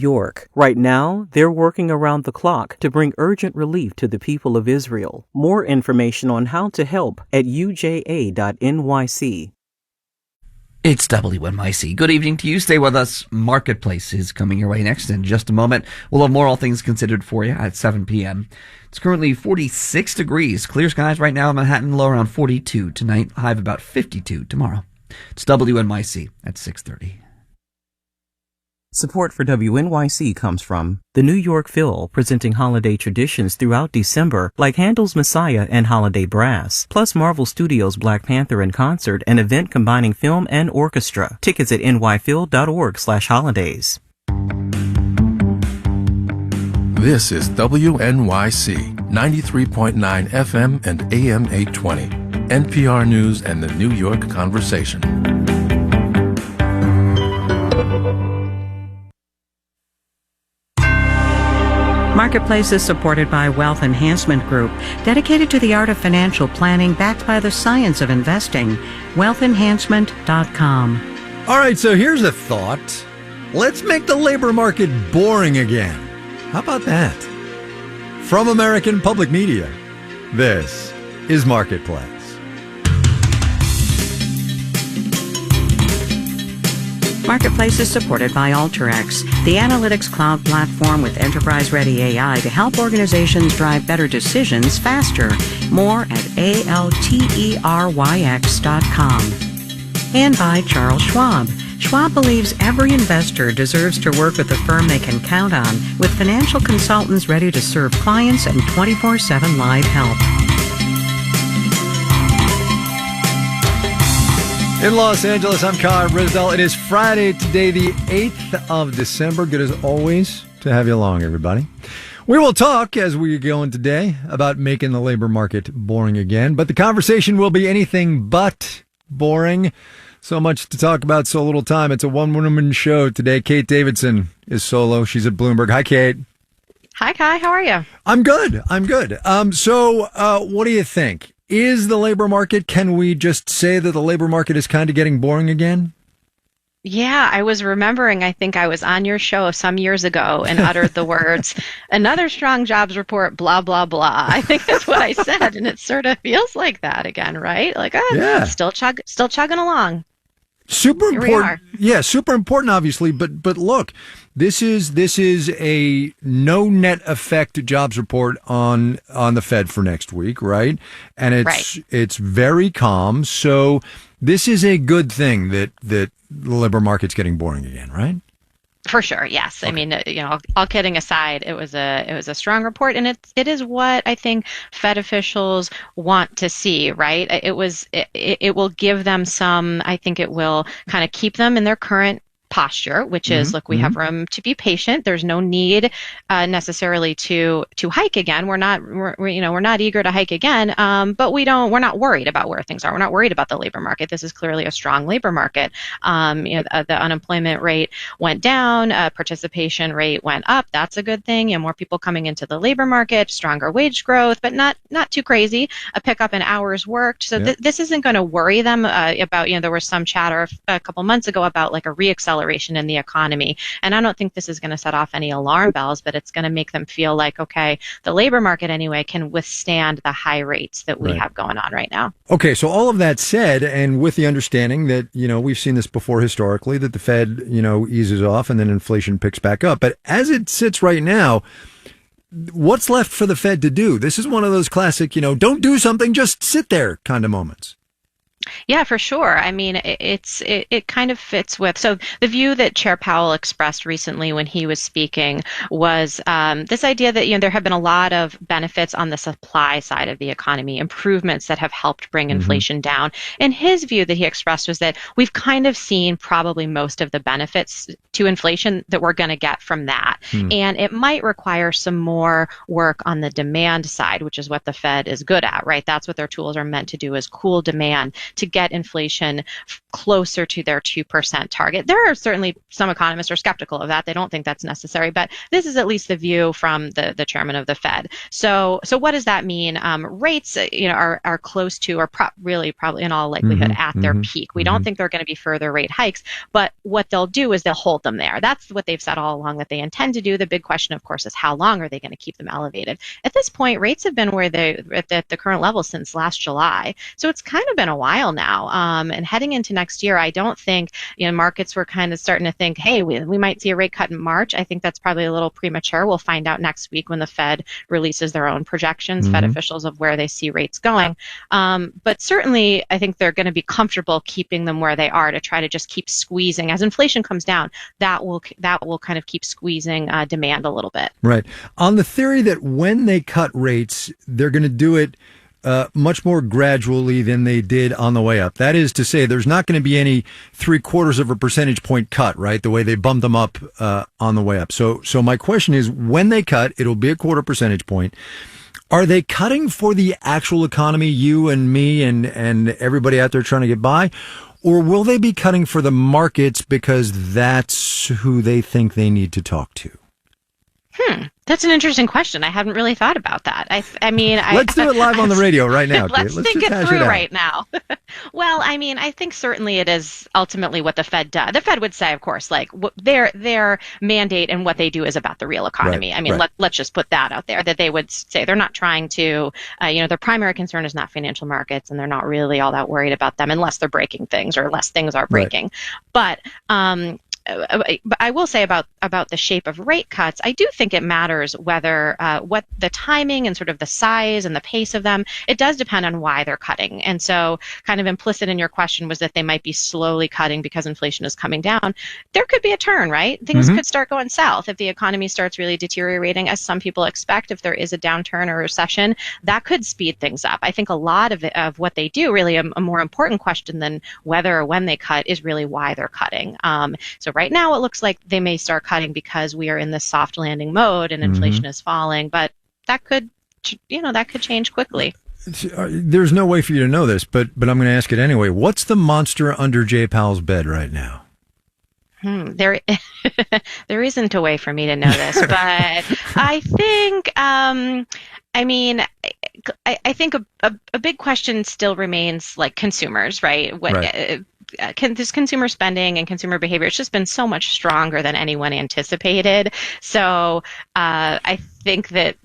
York. Right now, they're working around the clock to bring urgent relief to the people of Israel. More information on how to help at uja.nyc. It's WNYC. Good evening to you. Stay with us. Marketplace is coming your way next in just a moment. We'll have more All Things Considered for you at 7 p.m. It's currently 46 degrees. Clear skies right now in Manhattan, low around 42 tonight, high of about 52 tomorrow. It's WNYC at 6:30. Support for WNYC comes from the New York Phil, presenting holiday traditions throughout December, like Handel's Messiah and Holiday Brass, plus Marvel Studios' Black Panther in concert, an event combining film and orchestra. Tickets at nyphil.org/holidays. This is WNYC 93.9 FM and AM 820, NPR News and the New York Conversation. Marketplace is supported by Wealth Enhancement Group, dedicated to the art of financial planning backed by the science of investing. WealthEnhancement.com. All right, so here's a thought. Let's make the labor market boring again. How about that? From American Public Media, this is Marketplace. Marketplace is supported by Alteryx, the analytics cloud platform with enterprise-ready AI to help organizations drive better decisions faster. More at alteryx.com. And by Charles Schwab. Schwab believes every investor deserves to work with a firm they can count on, with financial consultants ready to serve clients and 24/7 live help. In Los Angeles, I'm Kyle Rizdal. It is Friday today, the 8th of December. Good as always to have you along, everybody. We will talk as we go in today about making the labor market boring again, but the conversation will be anything but boring. So much to talk about, so little time. It's a one-woman show today. Kate Davidson is solo. She's at Bloomberg. Hi, Kate. Hi, Kai. How are you? I'm good. So what do you think? Is the labor market, can we just say that the labor market is kind of getting boring again? Yeah, I was remembering, I think I was on your show some years ago and uttered the words, another strong jobs report, blah, blah, blah. I think that's what I said, and it sort of feels like that again, right? Like, yeah. still chugging along. Super Here important. Yeah, super important, obviously. But look, this is a no net effect jobs report on the Fed for next week, right? And it's very calm. So this is a good thing that the labor market's getting boring again, right? For sure, yes. Okay. I mean, all kidding aside, it was a strong report, and it is what I think Fed officials want to see, right? It will give them some. I think it will kind of keep them in their current posture, which is, look, we have room to be patient. There's no need necessarily to hike again. We're not eager to hike again, but we're not worried about where things are. We're not worried about the labor market. This is clearly a strong labor market. The unemployment rate went down, participation rate went up. That's a good thing. More people coming into the labor market, stronger wage growth, but not too crazy. A pickup in hours worked. So this isn't going to worry them about. There was some chatter a couple months ago about like a reacceleration in the economy. And I don't think this is going to set off any alarm bells, but it's going to make them feel like, okay, the labor market anyway can withstand the high rates that we have going on right now. Okay, so all of that said, and with the understanding that, we've seen this before historically, that the Fed, eases off and then inflation picks back up. But as it sits right now, what's left for the Fed to do? This is one of those classic, don't do something, just sit there kind of moments. Yeah, for sure. I mean, it kind of fits with, so the view that Chair Powell expressed recently when he was speaking was this idea that, there have been a lot of benefits on the supply side of the economy, improvements that have helped bring inflation down. And his view that he expressed was that we've kind of seen probably most of the benefits to inflation that we're going to get from that. And it might require some more work on the demand side, which is what the Fed is good at, right? That's what their tools are meant to do, is cool demand, to get inflation closer to their 2% target. There are certainly some economists are skeptical of that. They don't think that's necessary, but this is at least the view from the chairman of the Fed. So what does that mean? Rates, are close to, or really probably in all likelihood at their peak. We don't think there are going to be further rate hikes, but what they'll do is they'll hold them there. That's what they've said all along that they intend to do. The big question, of course, is how long are they going to keep them elevated? At this point, rates have been where they at the current level since last July. So it's kind of been a while now. And heading into next year, I don't think, markets were kind of starting to think, hey, we might see a rate cut in March. I think that's probably a little premature. We'll find out next week when the Fed releases their own projections, Fed officials, of where they see rates going. But certainly, I think they're going to be comfortable keeping them where they are to try to just keep squeezing. As inflation comes down, that will kind of keep squeezing demand a little bit. Right. On the theory that when they cut rates, they're going to do it much more gradually than they did on the way up. That is to say, there's not going to be any 0.75 of a percentage point cut, right? The way they bumped them up on the way up. So my question is, when they cut, it'll be a 0.25 percentage point. Are they cutting for the actual economy, you and me and everybody out there trying to get by? Or will they be cutting for the markets because that's who they think they need to talk to? That's an interesting question. I haven't really thought about that. Let's do it live on the radio right now. Let's think it through right now. Well, I think certainly it is ultimately what the Fed does. The Fed would say, of course, like their mandate and what they do is about the real economy. Right. Let's just put that out there, that they would say they're not trying to, their primary concern is not financial markets, and they're not really all that worried about them unless they're breaking things or unless things are breaking. Right. But I will say about the shape of rate cuts, I do think it matters whether what the timing and sort of the size and the pace of them. It does depend on why they're cutting. And so kind of implicit in your question was that they might be slowly cutting because inflation is coming down. There could be a turn, right? Things could start going south if the economy starts really deteriorating, as some people expect. If there is a downturn or recession, that could speed things up. I think a lot of what they do, really a more important question than whether or when they cut, is really why they're cutting. So right now, it looks like they may start cutting because we are in this soft landing mode and inflation is falling, but that could change quickly. There's no way for you to know this, but I'm going to ask it anyway. What's the monster under Jay Powell's bed right now? There isn't a way for me to know this, but I think, I think a big question still remains like consumers, right? This consumer spending and consumer behavior, it's just been so much stronger than anyone anticipated. So I think that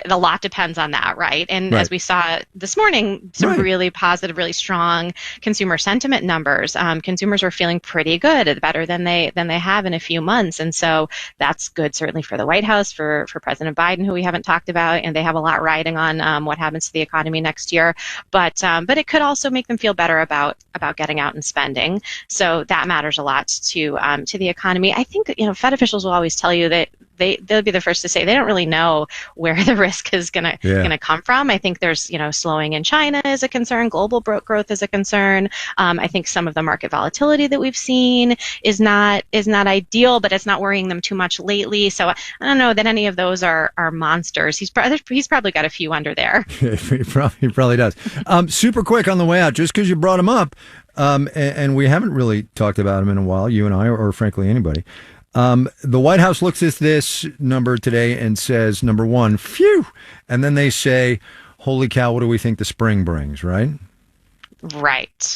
a lot depends on that, right? And as we saw this morning, some really positive, really strong consumer sentiment numbers. Consumers are feeling pretty good, better than they have in a few months, and so that's good certainly for the White House, for President Biden, who we haven't talked about, and they have a lot riding on what happens to the economy next year. But it could also make them feel better about getting out and spending. So that matters a lot to the economy. I think Fed officials will always tell you that they'll be the first to say they don't really know where the risk is gonna come from. I think there's slowing in China is a concern, global growth is a concern. I think some of the market volatility that we've seen is not ideal, but it's not worrying them too much lately. So I don't know that any of those are monsters. He's probably got a few under there. He probably does. Super quick on the way out, just because you brought him up, and we haven't really talked about him in a while, you and I, or frankly anybody. The White House looks at this number today and says, number one, phew. And then they say, holy cow, what do we think the spring brings, right? Right.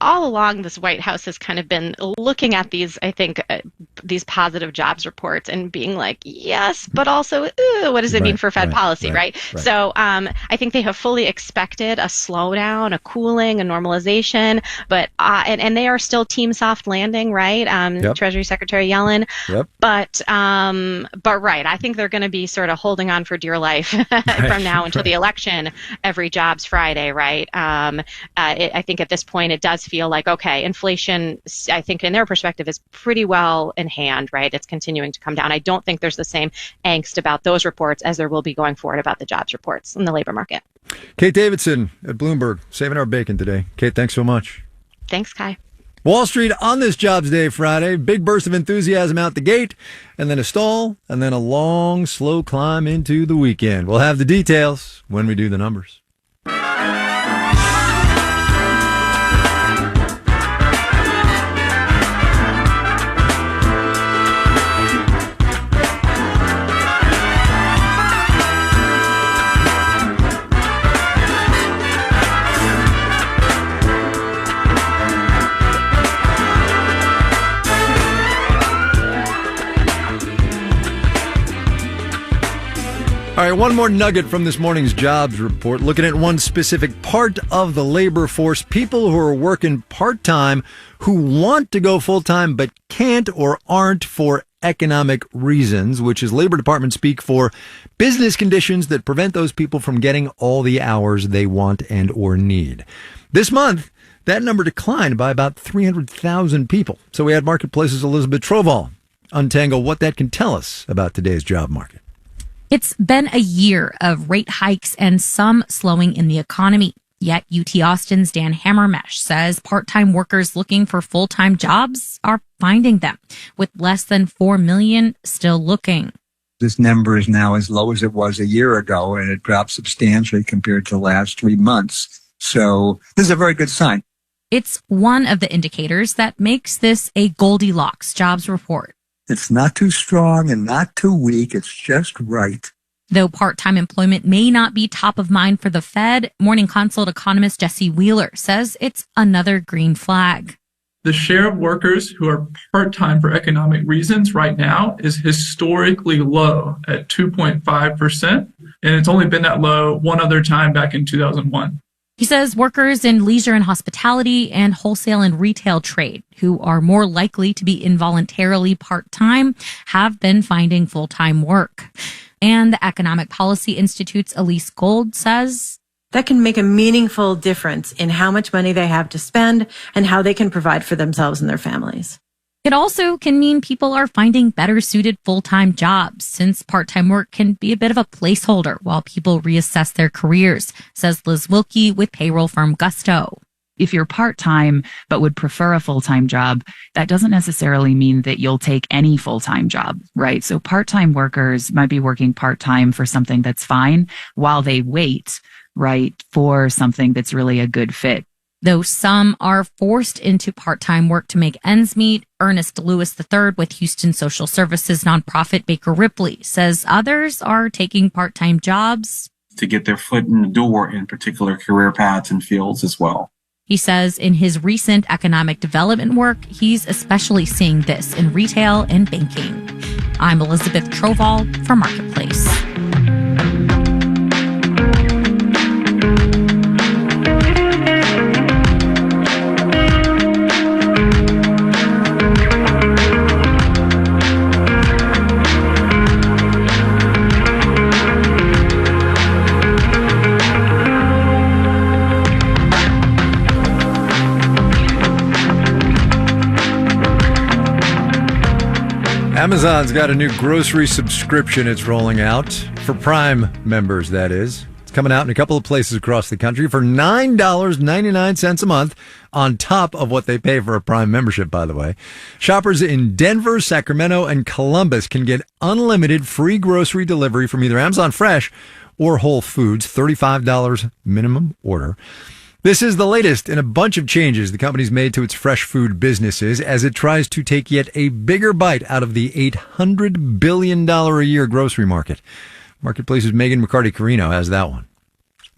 All along, this White House has kind of been looking at these, I think, these positive jobs reports and being like, yes, but also, what does it mean for Fed policy, right? So I think they have fully expected a slowdown, a cooling, a normalization, but and they are still team soft landing, right? Treasury Secretary Yellen. But right, I think they're going to be sort of holding on for dear life from now until the election, every jobs Friday, right? I think at this point it does feel like, okay, inflation, I think in their perspective, is pretty well in hand, right? It's continuing to come down. I don't think there's the same angst about those reports as there will be going forward about the jobs reports in the labor market. Kate Davidson at Bloomberg, saving our bacon today. Kate, thanks so much. Thanks, Kai. Wall Street on this Jobs Day Friday. Big burst of enthusiasm out the gate, and then a stall, and then a long, slow climb into the weekend. We'll have the details when we do the numbers. All right, one more nugget from this morning's jobs report. Looking at one specific part of the labor force, people who are working part-time who want to go full-time but can't or aren't for economic reasons, which is Labor Department speak for business conditions that prevent those people from getting all the hours they want and or need. This month, that number declined by about 300,000 people. So we had Marketplace's Elizabeth Troval untangle what that can tell us about today's job market. It's been a year of rate hikes and some slowing in the economy. Yet UT Austin's Dan Hammermesh says part-time workers looking for full-time jobs are finding them, with less than 4 million still looking. This number is now as low as it was a year ago, and it dropped substantially compared to the last 3 months. So this is a very good sign. It's one of the indicators that makes this a Goldilocks jobs report. It's not too strong and not too weak. It's just right. Though part-time employment may not be top of mind for the Fed, Morning Consult economist Jesse Wheeler says it's another green flag. The share of workers who are part-time for economic reasons right now is historically low at 2.5%, and it's only been that low one other time back in 2001. He says workers in leisure and hospitality and wholesale and retail trade, who are more likely to be involuntarily part-time, have been finding full-time work. And the Economic Policy Institute's Elise Gold says that can make a meaningful difference in how much money they have to spend and how they can provide for themselves and their families. it also can mean people are finding better suited full-time jobs, since part-time work can be a bit of a placeholder while people reassess their careers, says Liz Wilkie with payroll firm Gusto. If you're part-time but would prefer a full-time job, that doesn't necessarily mean that you'll take any full-time job, right? So part-time workers might be working part-time for something that's fine while they wait, right, for something that's really a good fit. Though some are forced into part-time work to make ends meet, Ernest Lewis III with Houston Social Services nonprofit Baker Ripley says others are taking part-time jobs to get their foot in the door in particular career paths and fields as well. He says in his recent economic development work, he's especially seeing this in retail and banking. I'm Elizabeth Troval for Marketplace. Amazon's got a new grocery subscription it's rolling out for Prime members, that is. It's coming out in a couple of places across the country for $9.99 a month on top of what they pay for a Prime membership, by the way. Shoppers in Denver, Sacramento, and Columbus can get unlimited free grocery delivery from either Amazon Fresh or Whole Foods, $35 minimum order. This is the latest in a bunch of changes the company's made to its fresh food businesses as it tries to take yet a bigger bite out of the $800 billion a year grocery market. Marketplace's Megan McCarty-Carino has that one.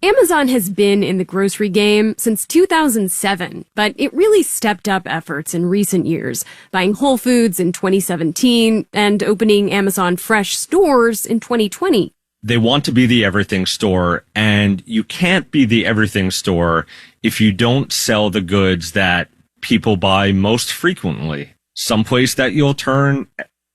Amazon has been in the grocery game since 2007, but it really stepped up efforts in recent years, buying Whole Foods in 2017 and opening Amazon Fresh stores in 2020. They want to be the everything store, and you can't be the everything store if you don't sell the goods that people buy most frequently. Someplace that you'll turn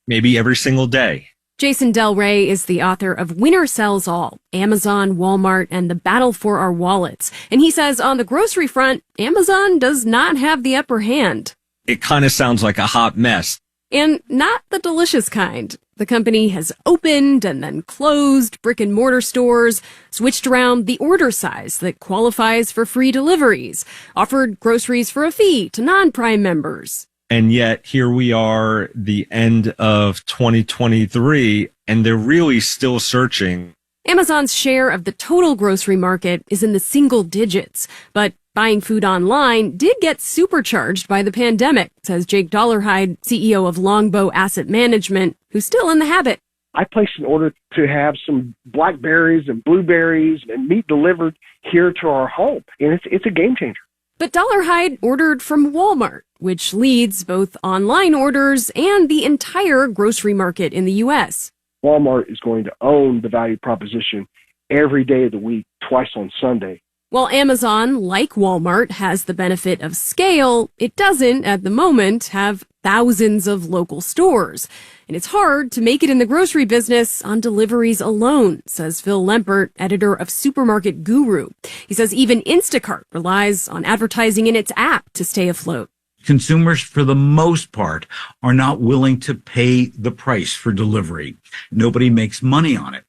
maybe every single day. Jason Del Rey is the author of Winner Sells All, Amazon, Walmart, and the Battle for Our Wallets. And he says on the grocery front, Amazon does not have the upper hand. It kind of sounds like a hot mess. And not the delicious kind. The company has opened and then closed brick and mortar stores, switched around the order size that qualifies for free deliveries, offered groceries for a fee to non-Prime members. And yet here we are, the end of 2023, and they're really still searching. Amazon's share of the total grocery market is in the single digits, but buying food online did get supercharged by the pandemic, says Jake Dollarhide, CEO of Longbow Asset Management, who's still in the habit. I placed an order to have some blackberries and blueberries and meat delivered here to our home, and it's a game changer. But Dollarhide ordered from Walmart, which leads both online orders and the entire grocery market in the U.S. Walmart is going to own the value proposition every day of the week, twice on Sunday. While Amazon, like Walmart, has the benefit of scale, it doesn't, at the moment, have thousands of local stores. And it's hard to make it in the grocery business on deliveries alone, says Phil Lempert, editor of Supermarket Guru. He says even Instacart relies on advertising in its app to stay afloat. Consumers, for the most part, are not willing to pay the price for delivery. Nobody makes money on it.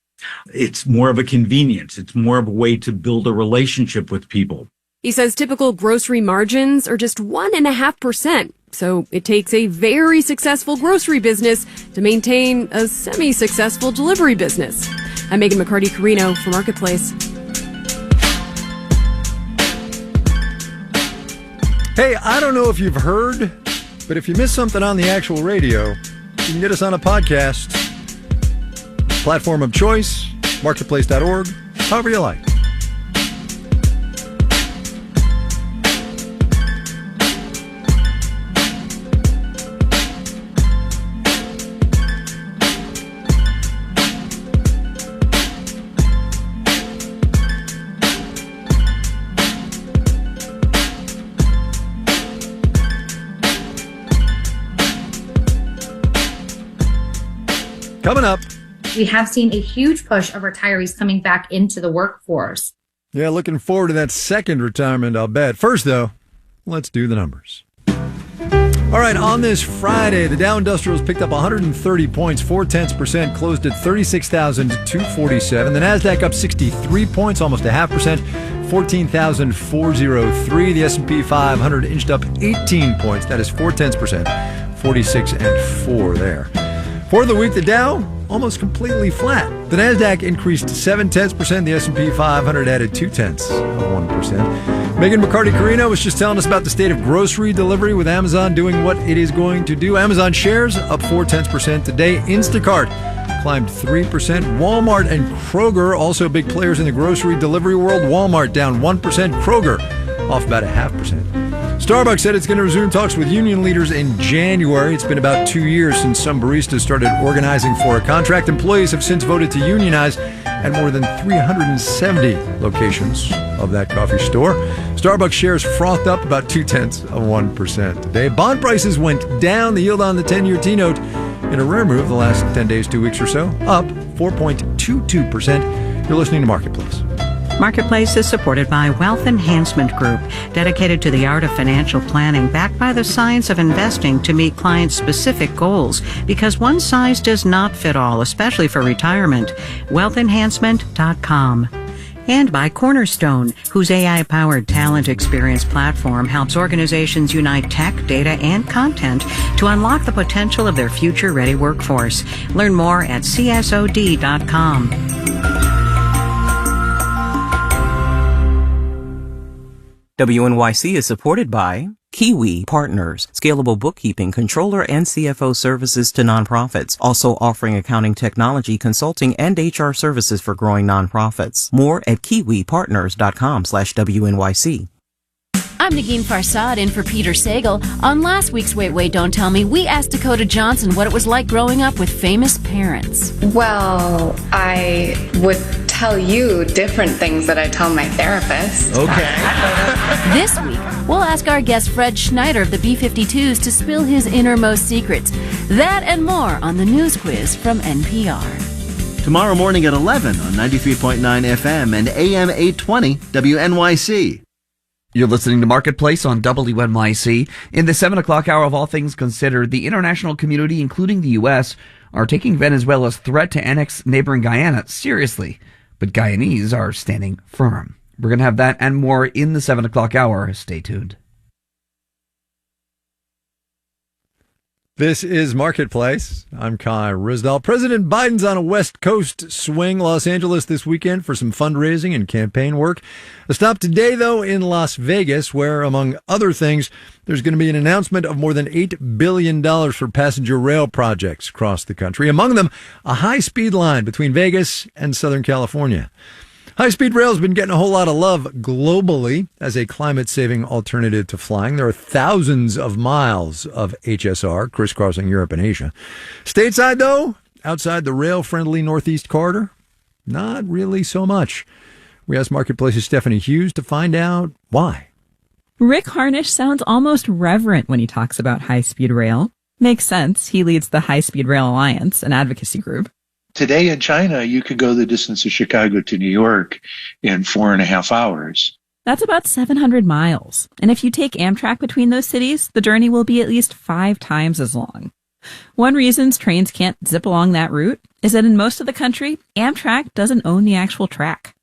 It's more of a convenience. It's more of a way to build a relationship with people. He says typical grocery margins are just 1.5%. So it takes a very successful grocery business to maintain a semi-successful delivery business. I'm Megan McCarty-Carino for Marketplace. Hey, I don't know if you've heard, but if you missed something on the actual radio, you can get us on a podcast. Platform of choice, marketplace.org, however you like. Coming up. We have seen a huge push of retirees coming back into the workforce. Yeah, looking forward to that second retirement, I'll bet. First, though, let's do the numbers. All right, on this Friday, the Dow Industrials picked up 130 points, 0.4%, closed at 36,247. The Nasdaq up 63 points, almost 0.5%, 14,403. The S&P 500 inched up 18 points, that is 0.4%, 46 and 4 there. For the week, the Dow almost completely flat. The Nasdaq increased 0.7%. The S&P 500 added 0.2%. Megan McCarty-Carino was just telling us about the state of grocery delivery with Amazon doing what it is going to do. Amazon shares up 0.4% today. Instacart climbed 3%. Walmart and Kroger, also big players in the grocery delivery world. Walmart down 1%. Kroger off about 0.5%. Starbucks said it's going to resume talks with union leaders in January. It's been about 2 years since some baristas started organizing for a contract. Employees have since voted to unionize at more than 370 locations of that coffee store. Starbucks shares frothed up about 0.2% today. Bond prices went down. The yield on the 10-year T-note in a rare move the last 10 days, 2 weeks or so, up 4.22%. You're listening to Marketplace. Marketplace is supported by Wealth Enhancement Group, dedicated to the art of financial planning, backed by the science of investing to meet clients' specific goals. Because one size does not fit all, especially for retirement. WealthEnhancement.com. And by Cornerstone, whose AI-powered talent experience platform helps organizations unite tech, data, and content to unlock the potential of their future-ready workforce. Learn more at CSOD.com. WNYC is supported by Kiwi Partners, scalable bookkeeping, controller, and CFO services to nonprofits, also offering accounting technology, consulting, and HR services for growing nonprofits. More at kiwipartners.com/WNYC. I'm Negin Farsad in for Peter Sagal. On last week's Wait, Don't Tell Me, we asked Dakota Johnson what it was like growing up with famous parents. Well, I would tell you different things that I tell my therapist. Okay. This week, we'll ask our guest Fred Schneider of the B-52s to spill his innermost secrets. That and more on the News Quiz from NPR. Tomorrow morning at 11 on 93.9 FM and AM 820 WNYC. You're listening to Marketplace on WNYC. In the 7 o'clock hour of All Things Considered, the international community, including the U.S., are taking Venezuela's threat to annex neighboring Guyana seriously. But Guyanese are standing firm. We're going to have that and more in the 7 o'clock hour. Stay tuned. This is Marketplace. I'm Kai Risdall. President Biden's on a West Coast swing, Los Angeles this weekend for some fundraising and campaign work. A stop today, though, in Las Vegas, where, among other things, there's going to be an announcement of more than $8 billion for passenger rail projects across the country. Among them, a high-speed line between Vegas and Southern California. High-speed rail has been getting a whole lot of love globally as a climate-saving alternative to flying. There are thousands of miles of HSR crisscrossing Europe and Asia. Stateside, though, outside the rail-friendly Northeast Corridor? Not really so much. We asked Marketplace's Stephanie Hughes to find out why. Rick Harnish sounds almost reverent when he talks about high-speed rail. Makes sense. He leads the High Speed Rail Alliance, an advocacy group. Today in China, you could go the distance of Chicago to New York in 4.5 hours. That's about 700 miles. And if you take Amtrak between those cities, the journey will be at least 5 times as long. One reason trains can't zip along that route is that in most of the country, Amtrak doesn't own the actual track.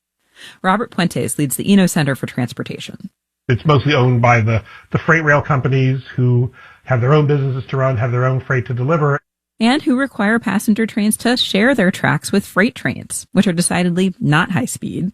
Robert Puentes leads the Eno Center for Transportation. It's mostly owned by the freight rail companies who have their own businesses to run, have their own freight to deliver. And who require passenger trains to share their tracks with freight trains, which are decidedly not high speed.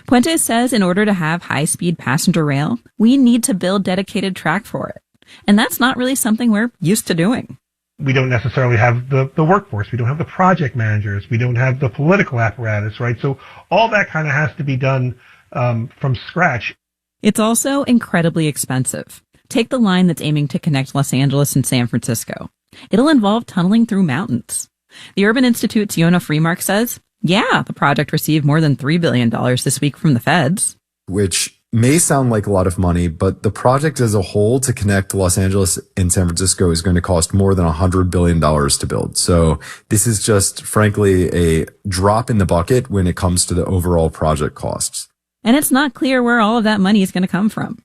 Puentes says in order to have high-speed passenger rail, we need to build dedicated track for it. And that's not really something we're used to doing. We don't necessarily have the workforce. We don't have the project managers. We don't have the political apparatus, right? So all that kind of has to be done from scratch. It's also incredibly expensive. Take the line that's aiming to connect Los Angeles and San Francisco. It'll involve tunneling through mountains. The Urban Institute's Yona Freemark says, yeah, the project received more than $3 billion this week from the feds. Which may sound like a lot of money, but the project as a whole to connect Los Angeles and San Francisco is going to cost more than $100 billion to build. So this is just, frankly, a drop in the bucket when it comes to the overall project costs. And it's not clear where all of that money is going to come from.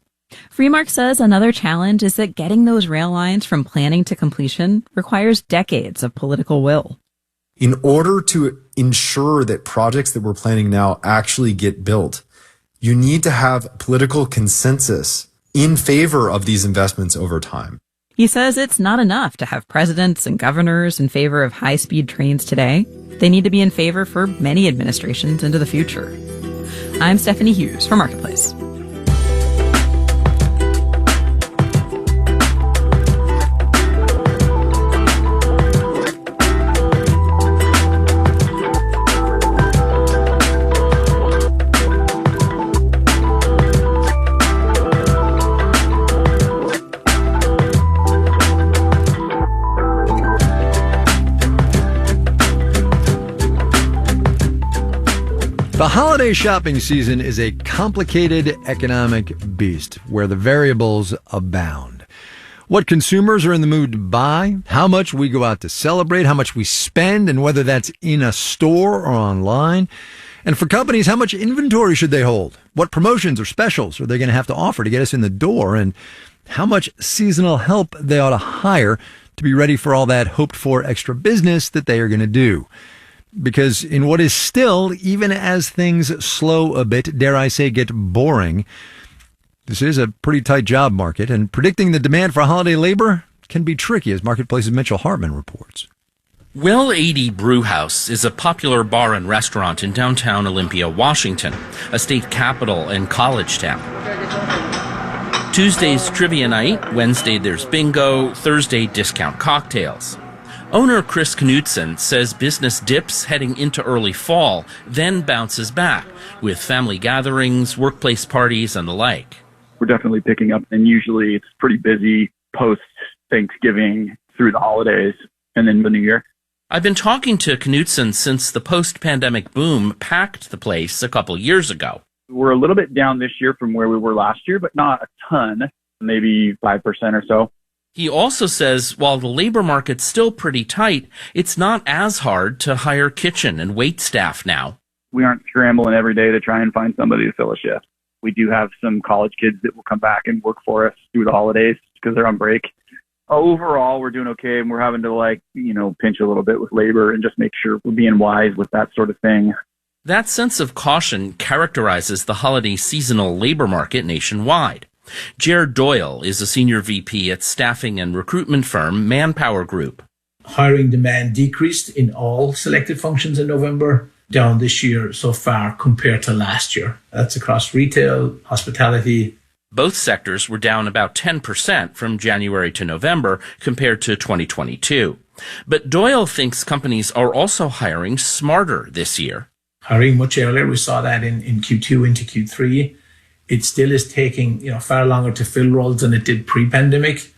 Freemark says another challenge is that getting those rail lines from planning to completion requires decades of political will. In order to ensure that projects that we're planning now actually get built, you need to have political consensus in favor of these investments over time. He says it's not enough to have presidents and governors in favor of high-speed trains today. They need to be in favor for many administrations into the future. I'm Stephanie Hughes for Marketplace. The holiday shopping season is a complicated economic beast where the variables abound. What consumers are in the mood to buy, how much we go out to celebrate, how much we spend, and whether that's in a store or online. And for companies, how much inventory should they hold? What promotions or specials are they going to have to offer to get us in the door? And how much seasonal help they ought to hire to be ready for all that hoped-for extra business that they are going to do. Because in what is still, even as things slow a bit, dare I say, get boring, this is a pretty tight job market, and predicting the demand for holiday labor can be tricky, as Marketplace's Mitchell Hartman reports. Well 80 Brewhouse is a popular bar and restaurant in downtown Olympia, Washington, a state capital and college town. Tuesday's trivia night, Wednesday there's bingo, Thursday discount cocktails. Owner Chris Knutson says business dips heading into early fall, then bounces back with family gatherings, workplace parties, and the like. We're definitely picking up, and usually it's pretty busy post-Thanksgiving through the holidays and then the New Year. I've been talking to Knutson since the post-pandemic boom packed the place a couple years ago. We're a little bit down this year from where we were last year, but not a ton, maybe 5% or so. He also says while the labor market's still pretty tight, it's not as hard to hire kitchen and wait staff now. We aren't scrambling every day to try and find somebody to fill a shift. We do have some college kids that will come back and work for us through the holidays because they're on break. Overall, we're doing okay, and we're having to pinch a little bit with labor and just make sure we're being wise with that sort of thing. That sense of caution characterizes the holiday seasonal labor market nationwide. Jared Doyle is a senior VP at staffing and recruitment firm Manpower Group. Hiring demand decreased in all selected functions in November, down this year so far compared to last year. That's across retail, hospitality. Both sectors were down about 10% from January to November compared to 2022. But Doyle thinks companies are also hiring smarter this year. Hiring much earlier, we saw that in Q2 into Q3. It still is taking far longer to fill roles than it did pre-pandemic.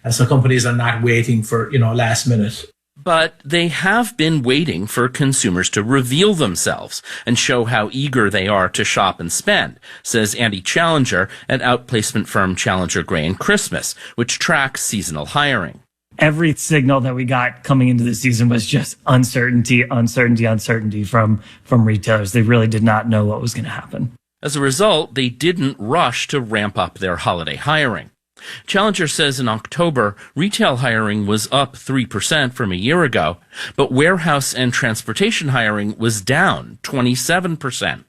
And so companies are not waiting for last minute. But they have been waiting for consumers to reveal themselves and show how eager they are to shop and spend, says Andy Challenger at outplacement firm Challenger Gray and Christmas, which tracks seasonal hiring. Every signal that we got coming into the season was just uncertainty from retailers. They really did not know what was going to happen. As a result, they didn't rush to ramp up their holiday hiring. Challenger says in October, retail hiring was up 3% from a year ago, but warehouse and transportation hiring was down 27%.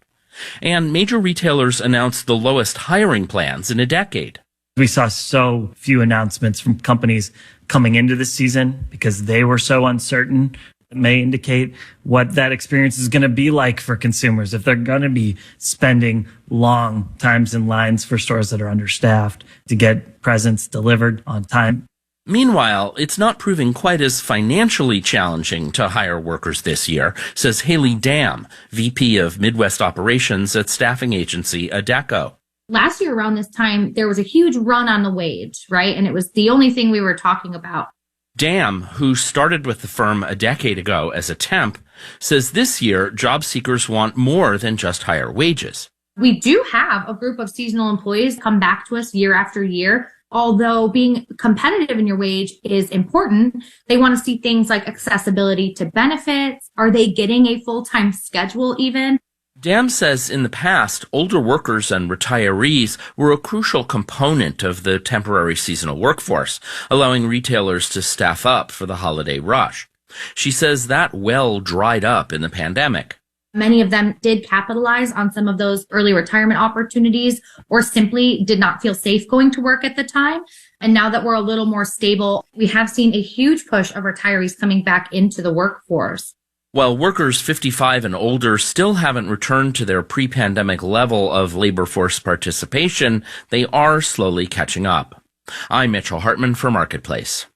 And major retailers announced the lowest hiring plans in a decade. We saw so few announcements from companies coming into the season because they were so uncertain. It may indicate what that experience is going to be like for consumers if they're going to be spending long times in lines for stores that are understaffed to get presents delivered on time. Meanwhile, it's not proving quite as financially challenging to hire workers this year, says Haley Dam, VP of Midwest Operations at staffing agency Adecco. Last year around this time, there was a huge run on the wage, right? And it was the only thing we were talking about. Dam, who started with the firm a decade ago as a temp, says this year job seekers want more than just higher wages. We do have a group of seasonal employees come back to us year after year. Although being competitive in your wage is important, they want to see things like accessibility to benefits. Are they getting a full-time schedule even? Dam says in the past, older workers and retirees were a crucial component of the temporary seasonal workforce, allowing retailers to staff up for the holiday rush. She says that well dried up in the pandemic. Many of them did capitalize on some of those early retirement opportunities or simply did not feel safe going to work at the time. And now that we're a little more stable, we have seen a huge push of retirees coming back into the workforce. While workers 55 and older still haven't returned to their pre-pandemic level of labor force participation, they are slowly catching up. I'm Mitchell Hartman for Marketplace.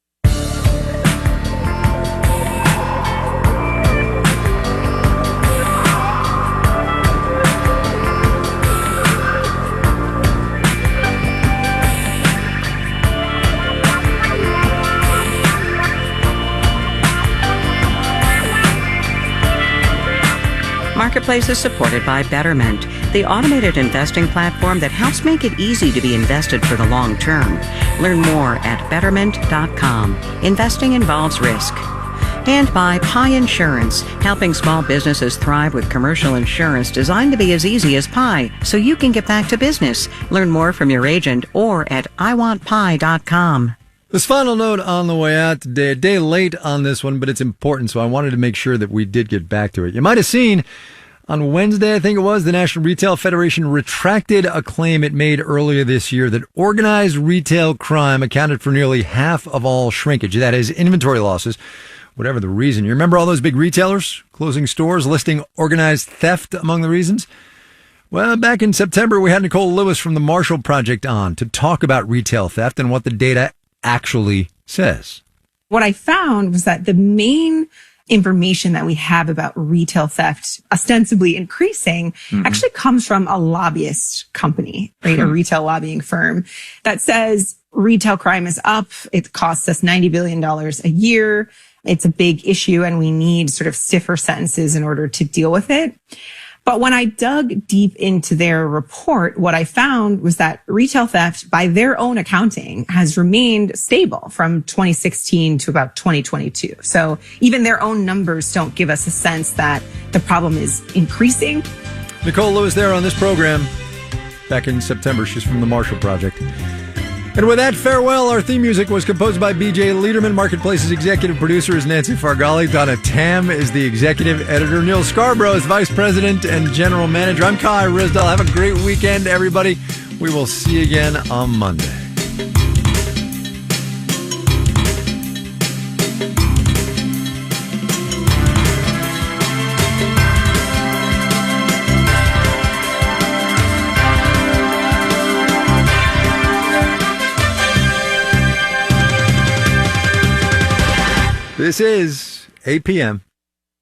Marketplace is supported by Betterment, the automated investing platform that helps make it easy to be invested for the long term. Learn more at Betterment.com. Investing involves risk. And by Pi Insurance, helping small businesses thrive with commercial insurance designed to be as easy as pie, so you can get back to business. Learn more from your agent or at iwantpie.com. This final note on the way out today, a day late on this one, but it's important, so I wanted to make sure that we did get back to it. You might have seen on Wednesday, I think it was, the National Retail Federation retracted a claim it made earlier this year that organized retail crime accounted for nearly half of all shrinkage. That is, inventory losses, whatever the reason. You remember all those big retailers closing stores, listing organized theft among the reasons? Well, back in September, we had Nicole Lewis from the Marshall Project on to talk about retail theft and what the data actually says. What I found was that the main information that we have about retail theft ostensibly increasing actually comes from a lobbyist company, right? A retail lobbying firm that says retail crime is up. It costs us $90 billion a year. It's a big issue and we need sort of stiffer sentences in order to deal with it. But when I dug deep into their report, what I found was that retail theft, by their own accounting, has remained stable from 2016 to about 2022. So even their own numbers don't give us a sense that the problem is increasing. Nicole Lewis there on this program back in September. She's from the Marshall Project. And with that, farewell. Our theme music was composed by B.J. Liederman. Marketplace's executive producer is Nancy Fargali. Donna Tam is the executive editor. Neil Scarborough is vice president and general manager. I'm Kai Risdell. Have a great weekend, everybody. We will see you again on Monday. This is 8 p.m.